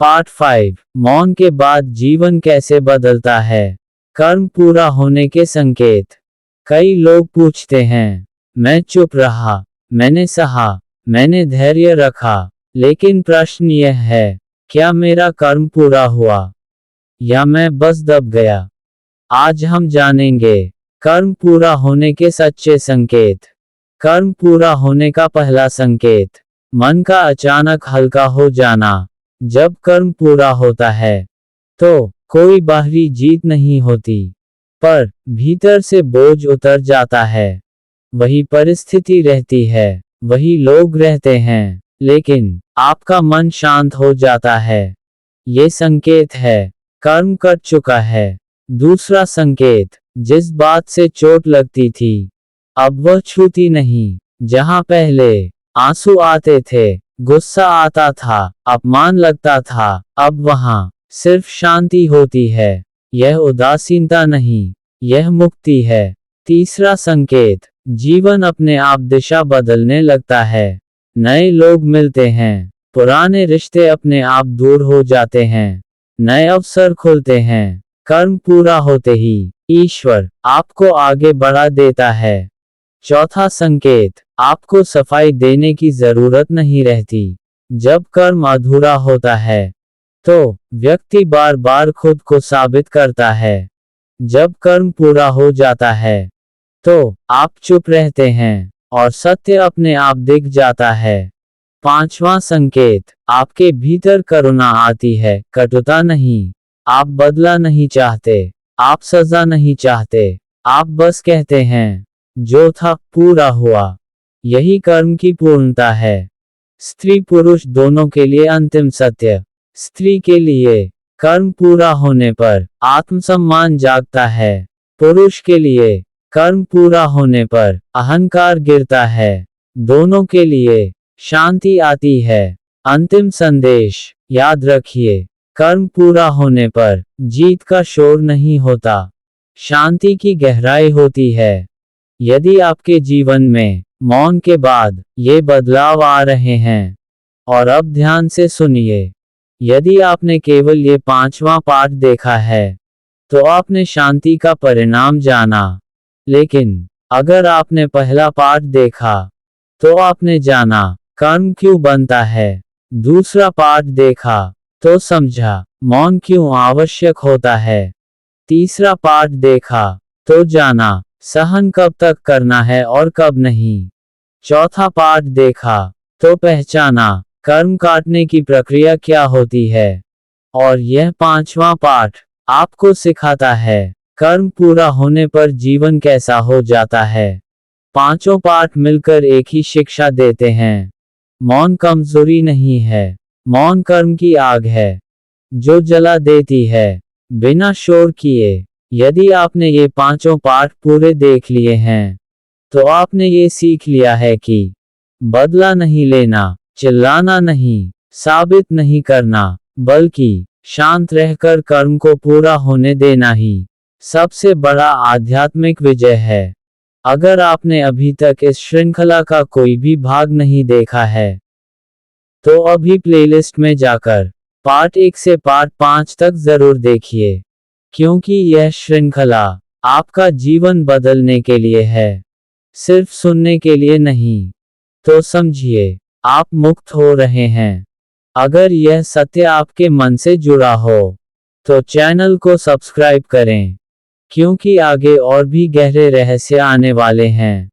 Part 5 मौन के बाद जीवन कैसे बदलता है। कर्म पूरा होने के संकेत। कई लोग पूछते हैं, मैं चुप रहा, मैंने सहा, मैंने धैर्य रखा, लेकिन प्रश्न यह है, क्या मेरा कर्म पूरा हुआ या मैं बस दब गया। आज हम जानेंगे कर्म पूरा होने के सच्चे संकेत। कर्म पूरा होने का पहला संकेत, मन का अचानक हल्का हो जाना। जब कर्म पूरा होता है तो कोई बाहरी जीत नहीं होती, पर भीतर से बोझ उतर जाता है। वही परिस्थिति रहती है, वही लोग रहते हैं, लेकिन आपका मन शांत हो जाता है। ये संकेत है, कर्म कट चुका है। दूसरा संकेत, जिस बात से चोट लगती थी अब वह छूती नहीं। जहां पहले आंसू आते थे, गुस्सा आता था, अपमान लगता था, अब वहां सिर्फ शांति होती है। यह उदासीनता नहीं, यह मुक्ति है। तीसरा संकेत, जीवन अपने आप दिशा बदलने लगता है। नए लोग मिलते हैं, पुराने रिश्ते अपने आप दूर हो जाते हैं, नए अवसर खुलते हैं। कर्म पूरा होते ही ईश्वर आपको आगे बढ़ा देता है। चौथा संकेत, आपको सफाई देने की जरूरत नहीं रहती। जब कर्म अधूरा होता है तो व्यक्ति बार बार खुद को साबित करता है। जब कर्म पूरा हो जाता है तो आप चुप रहते हैं और सत्य अपने आप दिख जाता है। पांचवा संकेत, आपके भीतर करुणा आती है, कटुता नहीं। आप बदला नहीं चाहते, आप सजा नहीं चाहते, आप बस कहते हैं, जो था पूरा हुआ। यही कर्म की पूर्णता है। स्त्री पुरुष दोनों के लिए अंतिम सत्य। स्त्री के लिए कर्म पूरा होने पर आत्मसम्मान जागता है। पुरुष के लिए कर्म पूरा होने पर अहंकार गिरता है। दोनों के लिए शांति आती है। अंतिम संदेश, याद रखिए, कर्म पूरा होने पर जीत का शोर नहीं होता, शांति की गहराई होती है। यदि आपके जीवन में मौन के बाद ये बदलाव आ रहे हैं, और अब ध्यान से सुनिए, यदि आपने केवल ये पांचवा पाठ देखा है तो आपने शांति का परिणाम जाना। लेकिन अगर आपने पहला पाठ देखा तो आपने जाना कर्म क्यों बनता है। दूसरा पाठ देखा तो समझा मौन क्यों आवश्यक होता है। तीसरा पाठ देखा तो जाना सहन कब तक करना है और कब नहीं। चौथा पाठ देखा तो पहचाना कर्म काटने की प्रक्रिया क्या होती है। और यह पांचवा पाठ आपको सिखाता है कर्म पूरा होने पर जीवन कैसा हो जाता है। पांचों पाठ मिलकर एक ही शिक्षा देते हैं, मौन कमजोरी नहीं है, मौन कर्म की आग है, जो जला देती है बिना शोर किए। यदि आपने ये पांचों पाठ पूरे देख लिए हैं तो आपने ये सीख लिया है कि बदला नहीं लेना, चिल्लाना नहीं, साबित नहीं करना, बल्कि शांत रहकर कर्म को पूरा होने देना ही सबसे बड़ा आध्यात्मिक विजय है। अगर आपने अभी तक इस श्रृंखला का कोई भी भाग नहीं देखा है तो अभी प्लेलिस्ट में जाकर पार्ट 1 से पार्ट 5 तक जरूर देखिए, क्योंकि यह श्रृंखला आपका जीवन बदलने के लिए है, सिर्फ सुनने के लिए नहीं। तो समझिए, आप मुक्त हो रहे हैं। अगर यह सत्य आपके मन से जुड़ा हो तो चैनल को सब्सक्राइब करें, क्योंकि आगे और भी गहरे रहस्य आने वाले हैं।